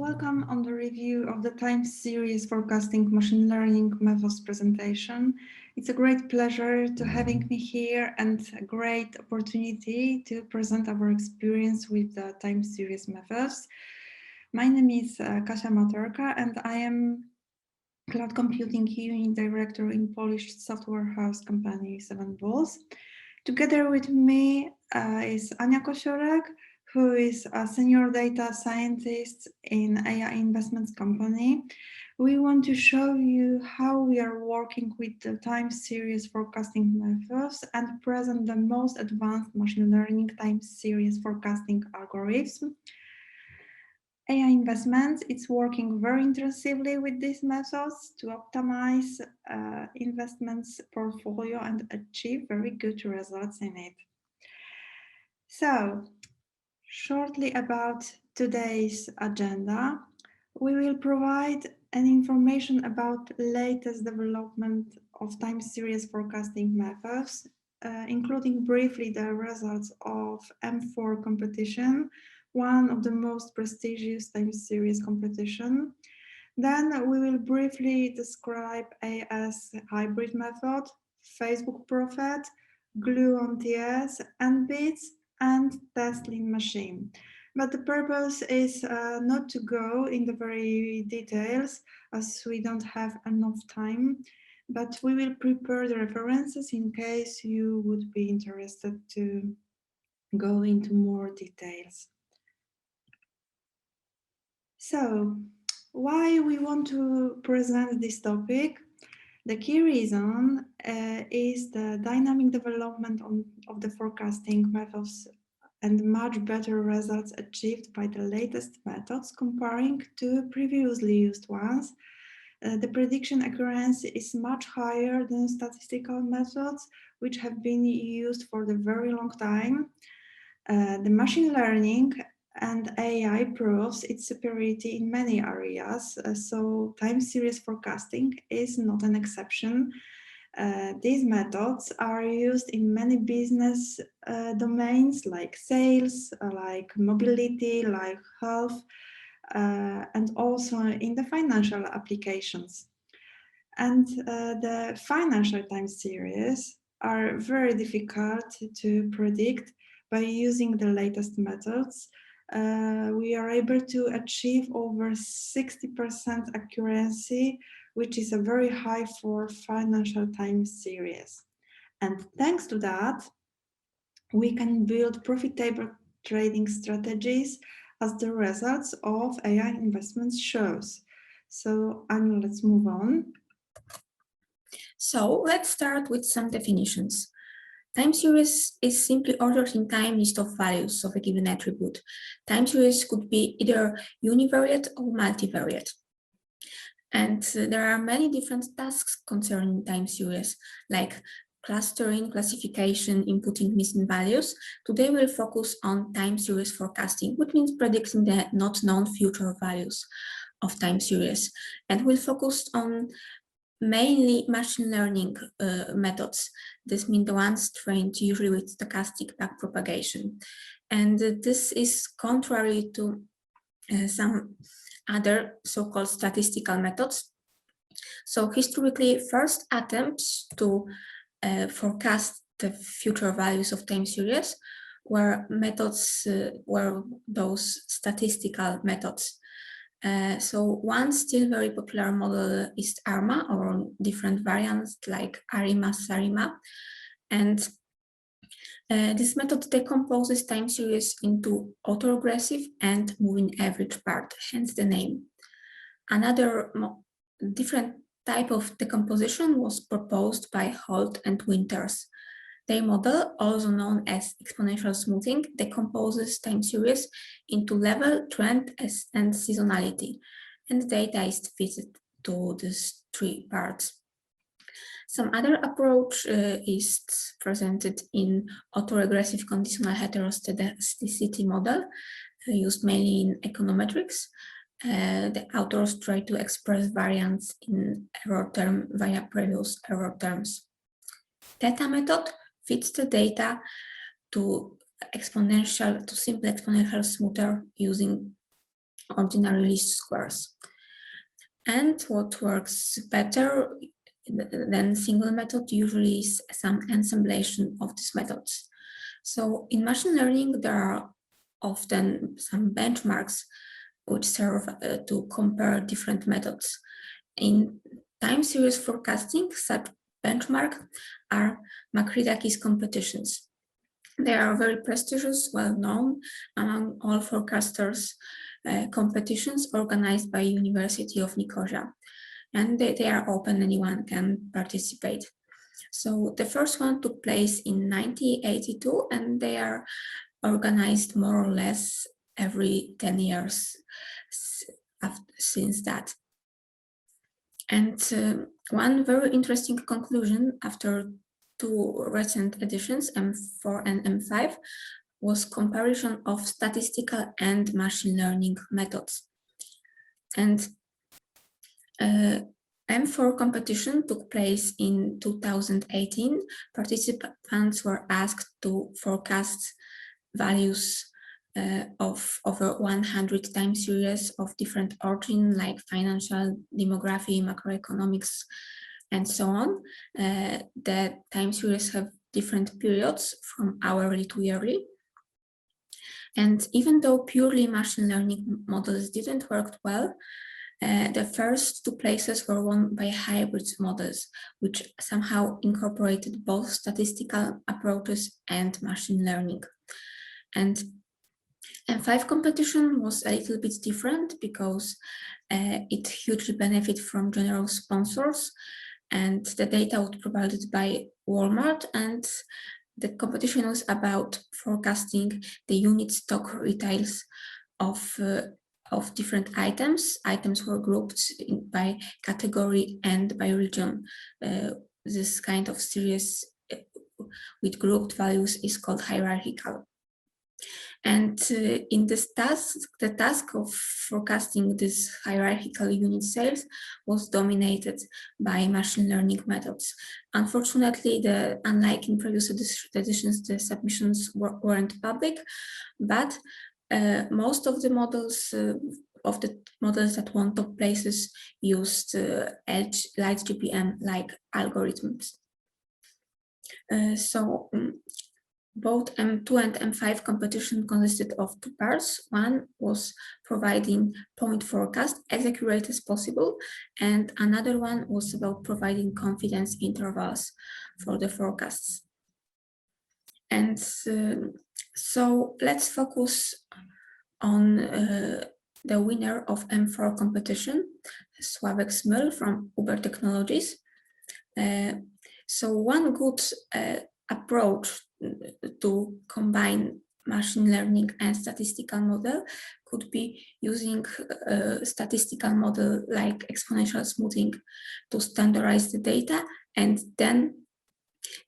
Welcome on the review of the time series forecasting machine learning methods presentation. It's a great pleasure to having me here and a great opportunity to present our experience with the time series methods. My name is Kasia Materka and I am Cloud Computing Unit Director in Polish software house company 7Bulls. Together with me is Ania Kosiorek, who is a senior data scientist in AI investments company. We want to show you how we are working with the time series forecasting methods and present the most advanced machine learning time series forecasting algorithm. AI investments, it's working very intensively with these methods to optimize investments portfolio and achieve very good results in it. So, shortly about today's agenda, we will provide an information about latest development of time series forecasting methods, including briefly the results of M4 competition, one of the most prestigious time series competition. Then we will briefly describe AS hybrid method, Facebook Prophet, Gluon TS, NBITS, and Teslin machine. But the purpose is not to go in the very details as we don't have enough time, but we will prepare the references in case you would be interested to go into more details. So, why we want to present this topic? The key reason is the dynamic development of the forecasting methods and much better results achieved by the latest methods comparing to previously used ones. The prediction accuracy is much higher than statistical methods, which have been used for a very long time. The machine learning and AI proves its superiority in many areas, so time series forecasting is not an exception. These methods are used in many business domains like sales, like mobility, like health, and also in the financial applications. And the financial time series are very difficult to predict. By using the latest methods, we are able to achieve over 60% accuracy, which is a very high for financial time series. And thanks to that, we can build profitable trading strategies as the results of AI investments shows. So Anu, let's move on. So let's start with some definitions. Time series is simply ordered in time list of values of a given attribute. Time series could be either univariate or multivariate. And there are many different tasks concerning time series, like clustering, classification, inputting missing values. Today we'll focus on time series forecasting, which means predicting the not known future values of time series. And we'll focus on mainly machine learning methods. This means the ones trained usually with stochastic backpropagation. And this is contrary to some other so-called statistical methods. So historically, first attempts to forecast the future values of time series were those statistical methods. So one still very popular model is ARMA, or different variants like ARIMA, SARIMA. And this method decomposes time series into autoregressive and moving average part, hence the name. Another different type of decomposition was proposed by Holt and Winters. Their model, also known as exponential smoothing, decomposes time series into level, trend, and seasonality, and the data is fitted to these three parts. Some other approach is presented in autoregressive conditional heteroscedasticity model, used mainly in econometrics. The authors try to express variance in error term via previous error terms. Theta method fits the data to simple exponential smoother using ordinary least squares. And what works better than single method usually is some assemblation of these methods. So in machine learning, there are often some benchmarks which serve to compare different methods. In time series forecasting, such benchmarks are Makridakis competitions. They are very prestigious, well-known among all forecasters competitions organized by University of Nicosia. And they are open, anyone can participate. So the first one took place in 1982, and they are organized more or less every 10 years since that. And one very interesting conclusion after two recent editions, M4 and M5, was comparison of statistical and machine learning methods. And M4 competition took place in 2018. Participants were asked to forecast values of over 100 time series of different origin, like financial, demography, macroeconomics, and so on. The time series have different periods from hourly to yearly. And even though purely machine learning models didn't work well, the first two places were won by hybrid models, which somehow incorporated both statistical approaches and machine learning. And M5 competition was a little bit different because it hugely benefited from general sponsors, and the data was provided by Walmart, and the competition was about forecasting the unit stock retails of different items. Items were grouped by category and by region. This kind of series with grouped values is called hierarchical. And in this task, the task of forecasting this hierarchical unit sales was dominated by machine learning methods. Unfortunately, unlike in previous editions, the submissions weren't public, but most of the models that won top places used LightGPM-like algorithms. Both M2 and M5 competition consisted of two parts. One was providing point forecast as accurate as possible, and another one was about providing confidence intervals for the forecasts. And so let's focus on the winner of M4 competition, Sławek Smyl from Uber Technologies. So one good approach to combine machine learning and statistical model could be using a statistical model like exponential smoothing to standardize the data and then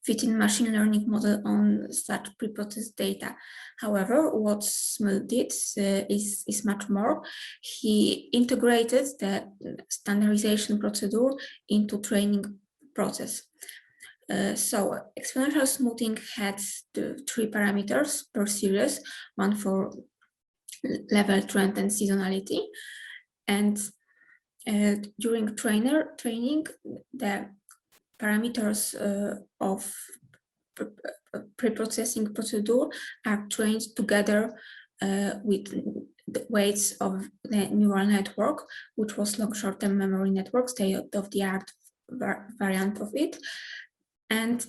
fit in machine learning model on such pre-processed data. However, what Smyl did is much more. He integrated the standardization procedure into training process. So exponential smoothing had the three parameters per series, one for level, trend, and seasonality. And during training, the parameters of pre-processing procedure are trained together with the weights of the neural network, which was long short-term memory network, state-of-the-art variant of it. And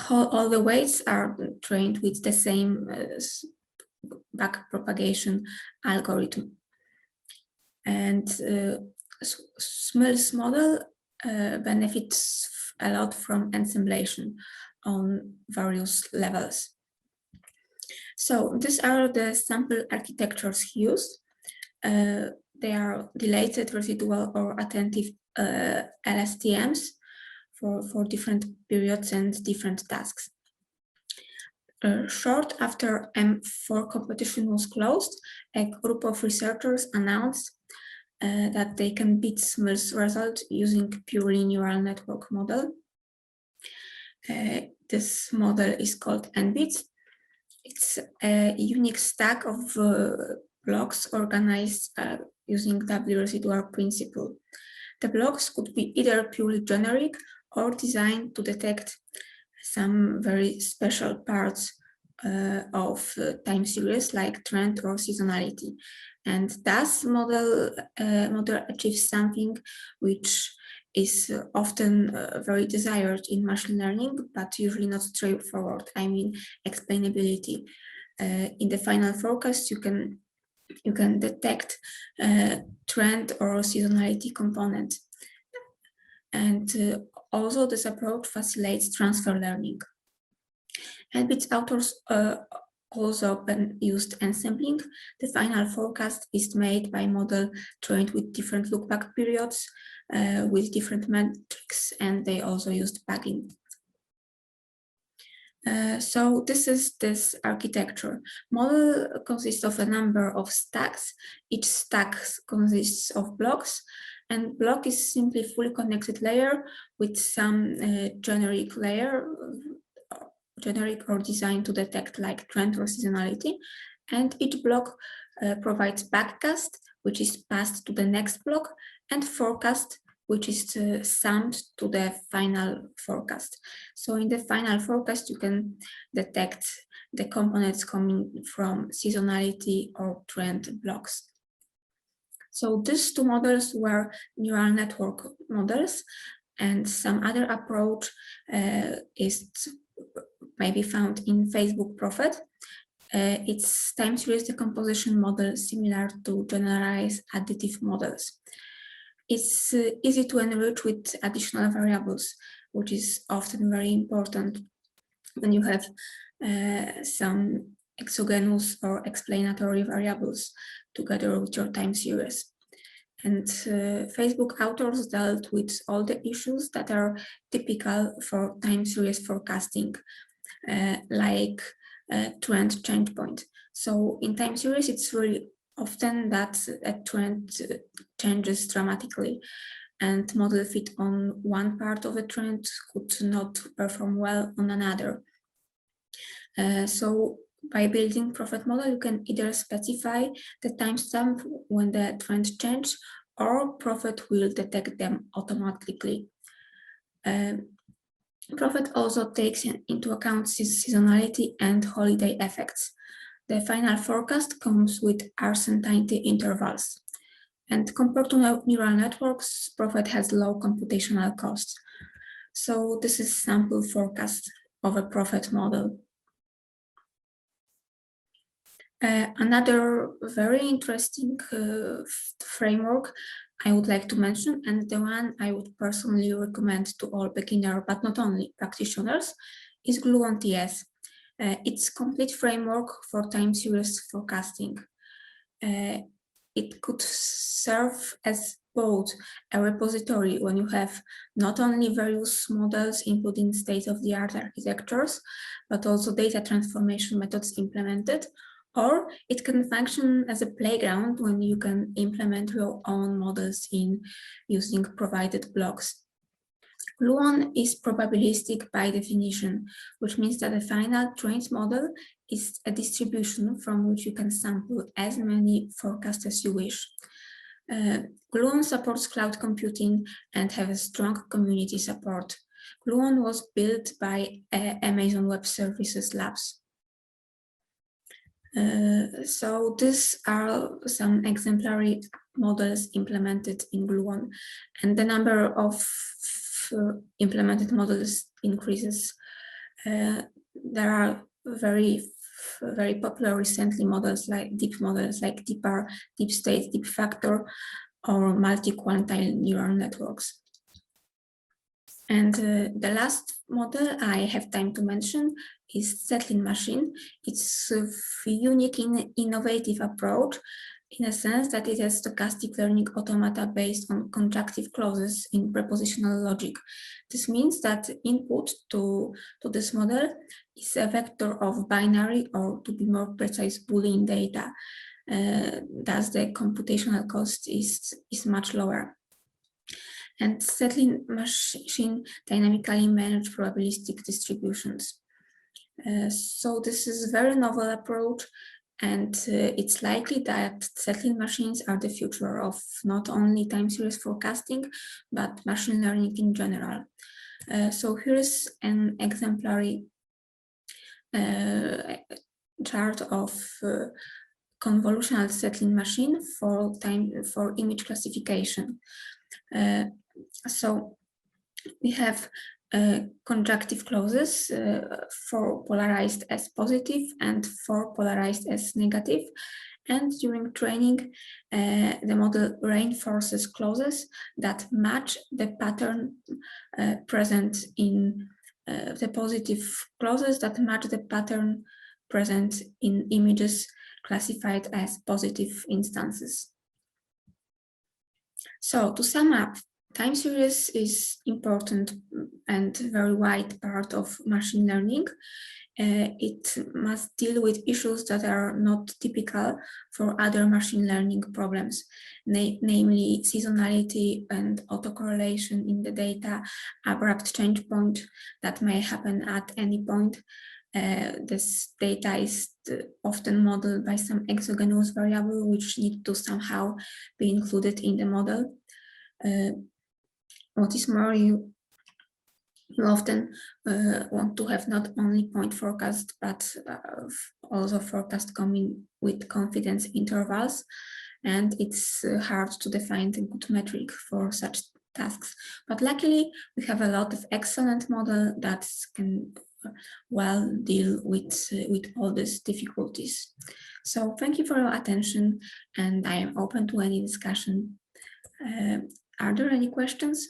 all the weights are trained with the same backpropagation algorithm. And Smyl's model benefits a lot from assemblation on various levels. So these are the sample architectures he used. They are dilated, residual, or attentive LSTMs for different periods and different tasks. Short after M4 competition was closed, a group of researchers announced that they can beat Smyl's result using purely neural network model. This model is called NBITS. It's a unique stack of blocks organized using doubly residual principle. The blocks could be either purely generic or designed to detect some very special parts of time series like trend or seasonality. And thus model achieves something which is often very desired in machine learning, but usually not straightforward. I mean, explainability. In the final forecast, you can detect trend or seasonality component. And also this approach facilitates transfer learning. And its authors also used ensampling. The final forecast is made by model trained with different lookback periods, with different metrics, and they also used bagging. So this is this architecture. Model consists of a number of stacks. Each stack consists of blocks, and block is simply fully connected layer with some generic layer, generic or designed to detect like trend or seasonality. And each block provides backcast, which is passed to the next block, and forecast, which is summed to the final forecast. So in the final forecast, you can detect the components coming from seasonality or trend blocks. So these two models were neural network models, and some other approach is maybe found in Facebook Prophet. It's time series decomposition model similar to generalized additive models. It's easy to enrich with additional variables, which is often very important when you have some exogenous or explanatory variables together with your time series. And Facebook authors dealt with all the issues that are typical for time series forecasting, like trend change point. So in time series, it's really often that a trend changes dramatically, and model fit on one part of a trend could not perform well on another. So by building Prophet model, you can either specify the timestamp when the trend change, or Prophet will detect them automatically. Prophet also takes into account seasonality and holiday effects. The final forecast comes with uncertainty intervals. And compared to neural networks, Prophet has low computational costs. So this is sample forecast of a Prophet model. Another very interesting framework I would like to mention, and the one I would personally recommend to all beginner, but not only practitioners, is Gluon TS. It's complete framework for time series forecasting. It could serve as both a repository when you have not only various models, including state-of-the-art architectures, but also data transformation methods implemented, or it can function as a playground when you can implement your own models in using provided blocks. Gluon is probabilistic by definition, which means that the final trained model is a distribution from which you can sample as many forecasts as you wish. Gluon supports cloud computing and has a strong community support. Gluon was built by Amazon Web Services Labs. So these are some exemplary models implemented in Gluon, and the number of implemented models increases. There are very popular recently models like deep models like DeepR, Deep State, Deep Factor, or multi-quantile neural networks. And the last model I have time to mention is Settling Machine. It's a unique, innovative approach in a sense that it has stochastic learning automata based on conjunctive clauses in prepositional logic. This means that input to this model is a vector of binary, or to be more precise, Boolean data. Thus the computational cost is much lower. And Settling Machine dynamically manage probabilistic distributions. So this is a very novel approach. And it's likely that settling machines are the future of not only time series forecasting, but machine learning in general. So here's an exemplary chart of convolutional settling machine for image classification. So we have conjunctive clauses for polarized as positive and for polarized as negative. And during training, the model reinforces clauses that match the pattern present in the positive clauses that match the pattern present in images classified as positive instances. So to sum up, time series is important and very wide part of machine learning. It must deal with issues that are not typical for other machine learning problems, namely seasonality and autocorrelation in the data, abrupt change point that may happen at any point. This data is often modeled by some exogenous variable which need to somehow be included in the model. What is more, you often want to have not only point forecast, but also forecast coming with confidence intervals. And it's hard to define a good metric for such tasks. But luckily, we have a lot of excellent model that can well deal with all these difficulties. So thank you for your attention, and I am open to any discussion. Are there any questions?